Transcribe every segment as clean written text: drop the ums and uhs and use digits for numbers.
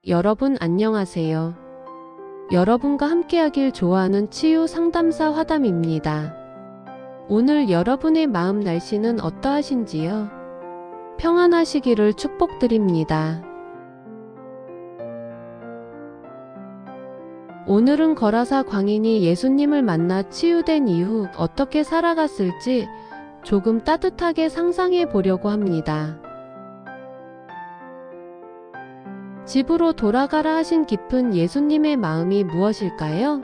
여러분 안녕하세요. 여러분과 함께하길 좋아하는 치유 상담사 화담입니다. 오늘 여러분의 마음 날씨는 어떠하신지요? 평안하시기를 축복드립니다. 오늘은 거라사 광인이 예수님을 만나 치유된 이후 어떻게 살아갔을지 조금 따뜻하게 상상해 보려고 합니다. 집으로 돌아가라 하신 깊은 예수님의 마음이 무엇일까요?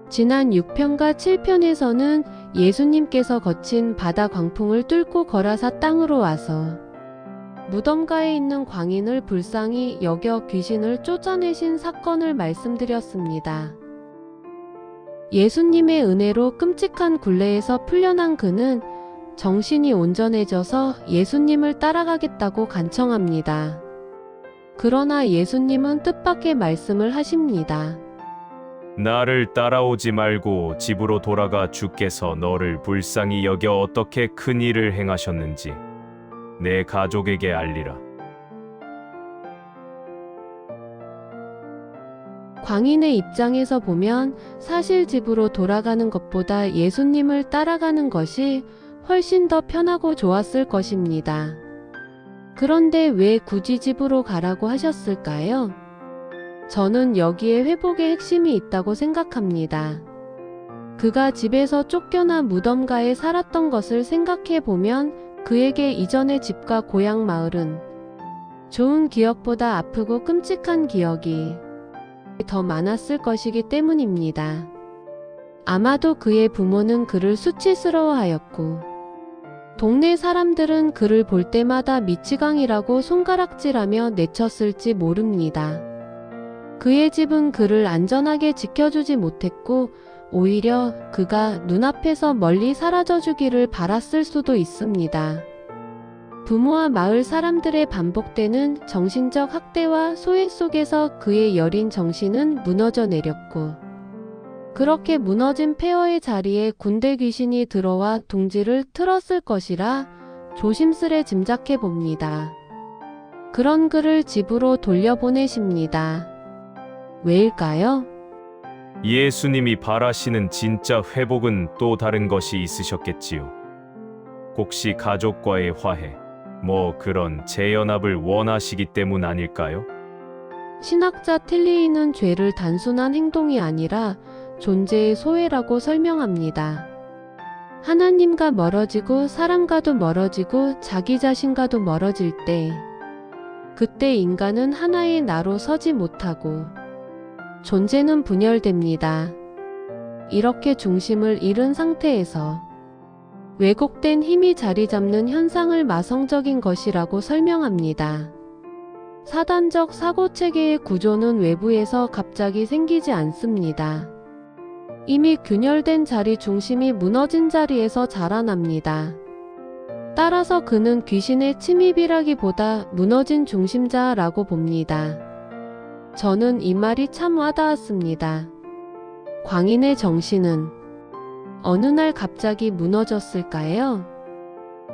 지난 6편과 7편에서는 예수님께서 거친 바다 광풍을 뚫고 거라사 땅으로 와서 무덤가에 있는 광인을 불쌍히 여겨 귀신을 쫓아내신 사건을 말씀드렸습니다. 예수님의 은혜로 끔찍한 굴레에서 풀려난 그는 정신이 온전해져서 예수님을 따라가겠다고 간청합니다. 그러나 예수님은 뜻밖의 말씀을 하십니다. 나를 따라오지 말고 집으로 돌아가 주께서 너를 불쌍히 여겨 어떻게 큰 일을 행하셨는지 내 가족에게 알리라. 광인의 입장에서 보면 사실 집으로 돌아가는 것보다 예수님을 따라가는 것이 훨씬 더 편하고 좋았을 것입니다. 그런데 왜 굳이 집으로 가라고 하셨을까요? 저는 여기에 회복의 핵심이 있다고 생각합니다. 그가 집에서 쫓겨나 무덤가에 살았던 것을 생각해 보면 그에게 이전의 집과 고향 마을은 좋은 기억보다 아프고 끔찍한 기억이 더 많았을 것이기 때문입니다. 아마도 그의 부모는 그를 수치스러워하였고 동네 사람들은 그를 볼 때마다 미치광이라고 손가락질하며 내쳤을지 모릅니다. 그의 집은 그를 안전하게 지켜주지 못했고 오히려 그가 눈앞에서 멀리 사라져 주기를 바랐을 수도 있습니다. 부모와 마을 사람들의 반복되는 정신적 학대와 소외 속에서 그의 여린 정신은 무너져 내렸고 그렇게 무너진 폐허의 자리에 군대 귀신이 들어와 둥지를 틀었을 것이라 조심스레 짐작해 봅니다. 그런 그를 집으로 돌려보내십니다. 왜일까요? 예수님이 바라시는 진짜 회복은 또 다른 것이 있으셨겠지요. 혹시 가족과의 화해, 그런 재연합을 원하시기 때문 아닐까요? 신학자 틸리이는 죄를 단순한 행동이 아니라 존재의 소외라고 설명합니다. 하나님과 멀어지고 사람과도 멀어지고 자기 자신과도 멀어질 때 그때 인간은 하나의 나로 서지 못하고 존재는 분열됩니다. 이렇게 중심을 잃은 상태에서 왜곡된 힘이 자리 잡는 현상을 마성적인 것이라고 설명합니다. 사단적 사고체계의 구조는 외부에서 갑자기 생기지 않습니다. 이미 균열된 자리 중심이 무너진 자리에서 자라납니다. 따라서 그는 귀신의 침입이라기보다 무너진 중심자라고 봅니다. 저는 이 말이 참 와닿았습니다. 광인의 정신은 어느 날 갑자기 무너졌을까요?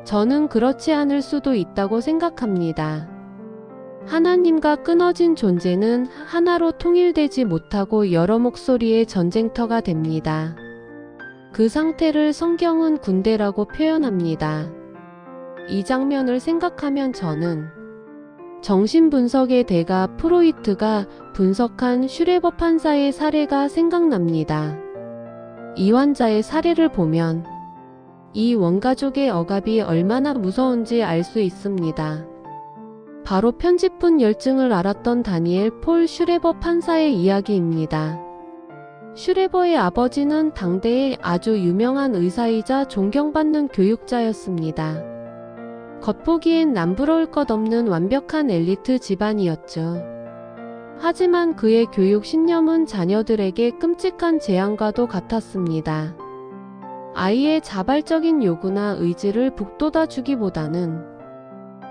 저는 그렇지 않을 수도 있다고 생각합니다. 하나님과 끊어진 존재는 하나로 통일되지 못하고 여러 목소리의 전쟁터가 됩니다. 그 상태를 성경은 군대라고 표현합니다. 이 장면을 생각하면 저는 정신분석의 대가 프로이트가 분석한 슈레버 판사의 사례가 생각납니다. 이 환자의 사례를 보면 이 원가족의 억압이 얼마나 무서운지 알 수 있습니다. 바로 편집분 열증을 알았던 다니엘 폴 슈레버 판사의 이야기입니다. 슈레버의 아버지는 당대의 아주 유명한 의사이자 존경받는 교육자였습니다. 겉보기엔 남부러울 것 없는 완벽한 엘리트 집안이었죠. 하지만 그의 교육 신념은 자녀들에게 끔찍한 재앙과도 같았습니다. 아이의 자발적인 요구나 의지를 북돋아 주기보다는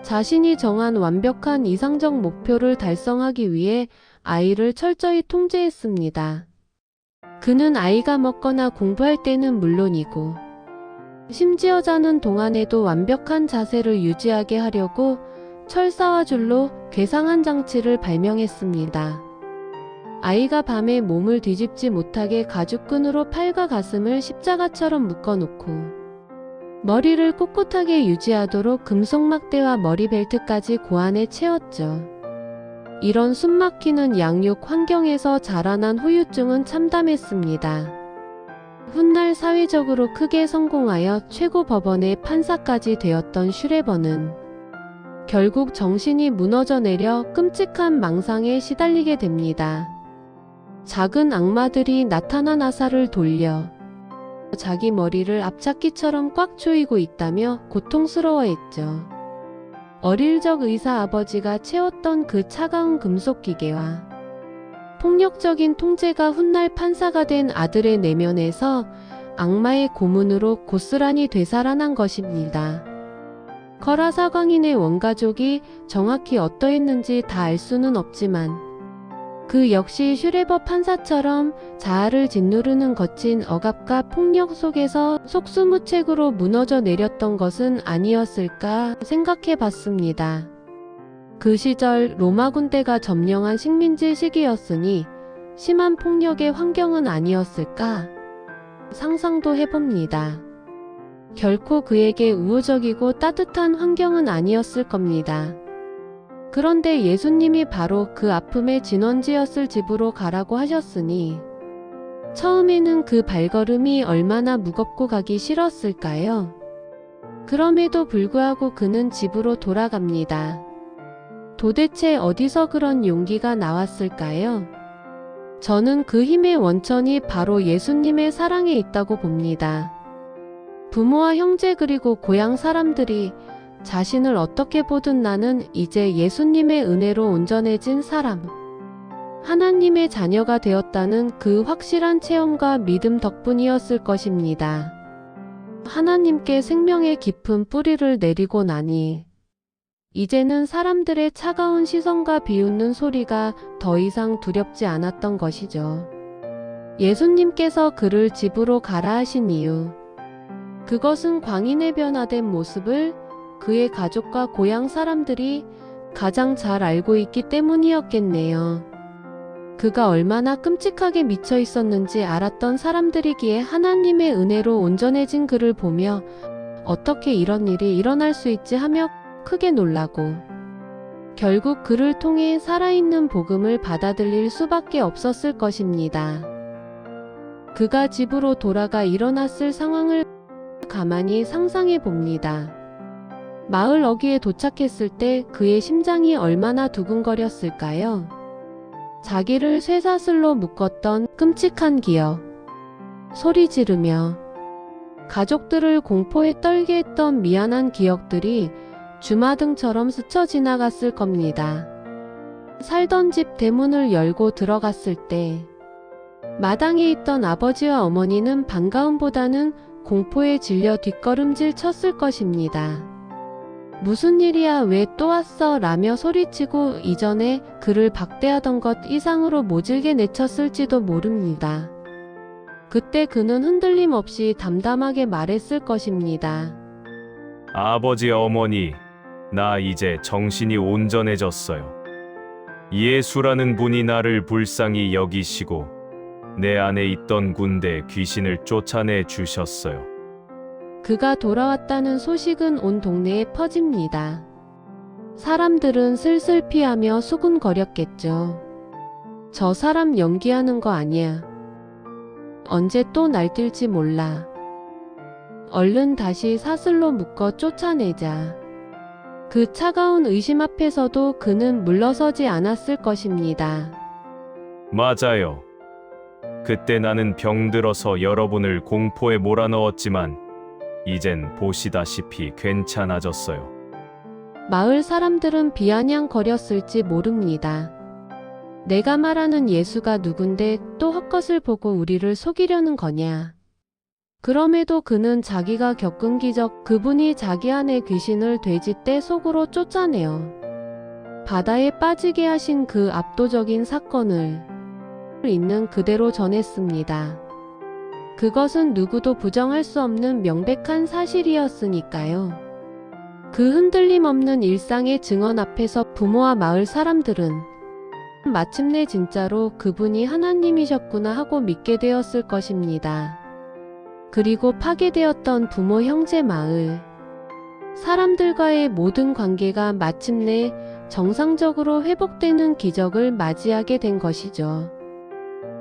자신이 정한 완벽한 이상적 목표를 달성하기 위해 아이를 철저히 통제했습니다. 그는 아이가 먹거나 공부할 때는 물론이고 심지어 자는 동안에도 완벽한 자세를 유지하게 하려고 철사와 줄로 괴상한 장치를 발명했습니다. 아이가 밤에 몸을 뒤집지 못하게 가죽끈으로 팔과 가슴을 십자가처럼 묶어놓고 머리를 꼿꼿하게 유지하도록 금속 막대와 머리벨트까지 고안에 채웠죠. 이런 숨막히는 양육 환경에서 자라난 후유증은 참담했습니다. 훗날 사회적으로 크게 성공하여 최고 법원의 판사까지 되었던 슈레버는 결국 정신이 무너져 내려 끔찍한 망상에 시달리게 됩니다. 작은 악마들이 나타나 나사를 돌려 자기 머리를 앞잡기처럼 꽉 조이고 있다며 고통스러워했죠. 어릴 적 의사 아버지가 채웠던 그 차가운 금속 기계와 폭력적인 통제가 훗날 판사가 된 아들의 내면에서 악마의 고문으로 고스란히 되살아난 것입니다. 거라사 광인의 원가족이 정확히 어떠했는지 다 알 수는 없지만 그 역시 슈레버 판사처럼 자아를 짓누르는 거친 억압과 폭력 속에서 속수무책으로 무너져 내렸던 것은 아니었을까 생각해 봤습니다. 그 시절 로마 군대가 점령한 식민지 시기였으니 심한 폭력의 환경은 아니었을까 상상도 해봅니다. 결코 그에게 우호적이고 따뜻한 환경은 아니었을 겁니다. 그런데 예수님이 바로 그 아픔의 진원지였을 집으로 가라고 하셨으니 처음에는 그 발걸음이 얼마나 무겁고 가기 싫었을까요? 그럼에도 불구하고 그는 집으로 돌아갑니다. 도대체 어디서 그런 용기가 나왔을까요? 저는 그 힘의 원천이 바로 예수님의 사랑에 있다고 봅니다. 부모와 형제 그리고 고향 사람들이 자신을 어떻게 보든 나는 이제 예수님의 은혜로 온전해진 사람, 하나님의 자녀가 되었다는 그 확실한 체험과 믿음 덕분이었을 것입니다. 하나님께 생명의 깊은 뿌리를 내리고 나니 이제는 사람들의 차가운 시선과 비웃는 소리가 더 이상 두렵지 않았던 것이죠. 예수님께서 그를 집으로 가라 하신 이유, 그것은 광인의 변화된 모습을 그의 가족과 고향 사람들이 가장 잘 알고 있기 때문이었겠네요. 그가 얼마나 끔찍하게 미쳐 있었는지 알았던 사람들이기에 하나님의 은혜로 온전해진 그를 보며 어떻게 이런 일이 일어날 수 있지 하며 크게 놀라고 결국 그를 통해 살아있는 복음을 받아들일 수밖에 없었을 것입니다. 그가 집으로 돌아가 일어났을 상황을 가만히 상상해 봅니다. 마을 어귀에 도착했을 때 그의 심장이 얼마나 두근거렸을까요? 자기를 쇠사슬로 묶었던 끔찍한 기억, 소리 지르며 가족들을 공포에 떨게 했던 미안한 기억들이 주마등처럼 스쳐 지나갔을 겁니다. 살던 집 대문을 열고 들어갔을 때 마당에 있던 아버지와 어머니는 반가움보다는 공포에 질려 뒷걸음질 쳤을 것입니다. 무슨 일이야, 왜 또 왔어? 라며 소리치고 이전에 그를 박대하던 것 이상으로 모질게 내쳤을지도 모릅니다. 그때 그는 흔들림 없이 담담하게 말했을 것입니다. 아버지, 어머니, 나 이제 정신이 온전해졌어요. 예수라는 분이 나를 불쌍히 여기시고 내 안에 있던 군대 귀신을 쫓아내 주셨어요. 그가 돌아왔다는 소식은 온 동네에 퍼집니다. 사람들은 슬슬 피하며 수군거렸겠죠. 저 사람 연기하는 거 아니야. 언제 또 날뛸지 몰라. 얼른 다시 사슬로 묶어 쫓아내자. 그 차가운 의심 앞에서도 그는 물러서지 않았을 것입니다. 맞아요. 그때 나는 병들어서 여러분을 공포에 몰아넣었지만 이젠 보시다시피 괜찮아졌어요. 마을 사람들은 비아냥거렸을지 모릅니다. 내가 말하는 예수가 누군데 또 헛것을 보고 우리를 속이려는 거냐. 그럼에도 그는 자기가 겪은 기적, 그분이 자기 안의 귀신을 돼지떼 속으로 쫓아내어 바다에 빠지게 하신 그 압도적인 사건을 있는 그대로 전했습니다. 그것은 누구도 부정할 수 없는 명백한 사실이었으니까요. 그 흔들림 없는 일상의 증언 앞에서 부모와 마을 사람들은 마침내 진짜로 그분이 하나님이셨구나 하고 믿게 되었을 것입니다. 그리고 파괴되었던 부모, 형제, 마을 사람들과의 모든 관계가 마침내 정상적으로 회복되는 기적을 맞이하게 된 것이죠.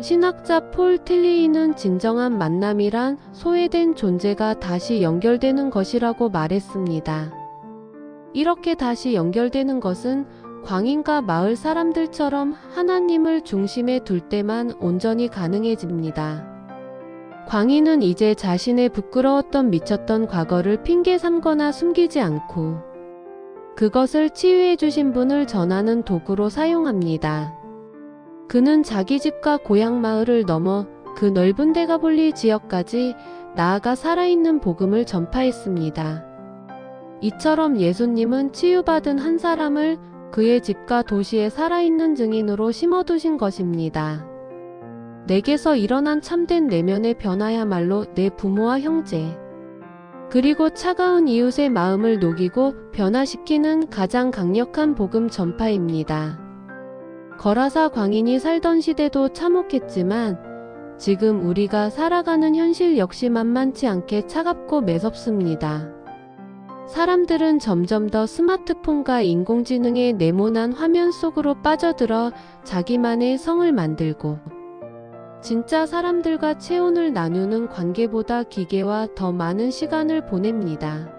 신학자 폴 틸리히는 진정한 만남이란 소외된 존재가 다시 연결되는 것이라고 말했습니다. 이렇게 다시 연결되는 것은 광인과 마을 사람들처럼 하나님을 중심에 둘 때만 온전히 가능해집니다. 광인은 이제 자신의 부끄러웠던 미쳤던 과거를 핑계 삼거나 숨기지 않고 그것을 치유해 주신 분을 전하는 도구로 사용합니다. 그는 자기 집과 고향 마을을 넘어 그 넓은 데가볼리 지역까지 나아가 살아있는 복음을 전파했습니다. 이처럼 예수님은 치유받은 한 사람을 그의 집과 도시에 살아있는 증인으로 심어두신 것입니다. 내게서 일어난 참된 내면의 변화야말로 내 부모와 형제, 그리고 차가운 이웃의 마음을 녹이고 변화시키는 가장 강력한 복음 전파입니다. 거라사 광인이 살던 시대도 참혹했지만 지금 우리가 살아가는 현실 역시 만만치 않게 차갑고 매섭습니다. 사람들은 점점 더 스마트폰과 인공지능의 네모난 화면 속으로 빠져들어 자기만의 성을 만들고 진짜 사람들과 체온을 나누는 관계보다 기계와 더 많은 시간을 보냅니다.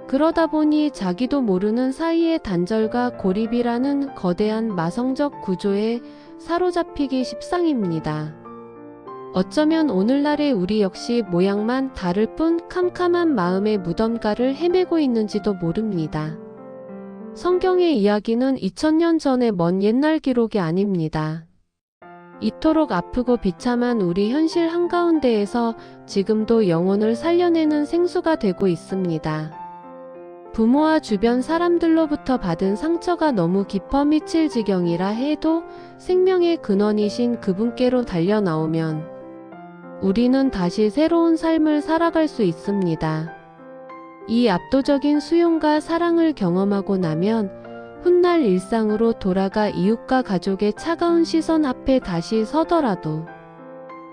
그러다 보니 자기도 모르는 사이에 단절과 고립이라는 거대한 마성적 구조에 사로잡히기 십상입니다. 어쩌면 오늘날의 우리 역시 모양만 다를 뿐 캄캄한 마음의 무덤가를 헤매고 있는지도 모릅니다. 성경의 이야기는 2000년 전의 먼 옛날 기록이 아닙니다. 이토록 아프고 비참한 우리 현실 한가운데에서 지금도 영혼을 살려내는 생수가 되고 있습니다. 부모와 주변 사람들로부터 받은 상처가 너무 깊어 미칠 지경이라 해도 생명의 근원이신 그분께로 달려나오면 우리는 다시 새로운 삶을 살아갈 수 있습니다. 이 압도적인 수용과 사랑을 경험하고 나면 훗날 일상으로 돌아가 이웃과 가족의 차가운 시선 앞에 다시 서더라도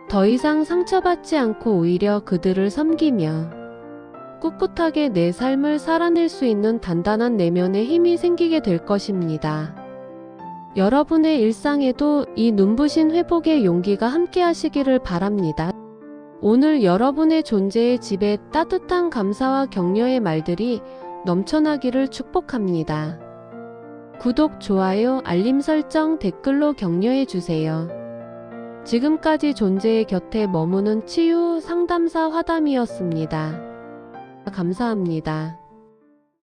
더 이상 상처받지 않고 오히려 그들을 섬기며 꿋꿋하게 내 삶을 살아낼 수 있는 단단한 내면의 힘이 생기게 될 것입니다. 여러분의 일상에도 이 눈부신 회복의 용기가 함께 하시기를 바랍니다. 오늘 여러분의 존재의 집에 따뜻한 감사와 격려의 말들이 넘쳐나기를 축복합니다. 구독, 좋아요, 알림 설정, 댓글로 격려해 주세요. 지금까지 존재의 곁에 머무는 치유 상담사 화담이었습니다. 감사합니다.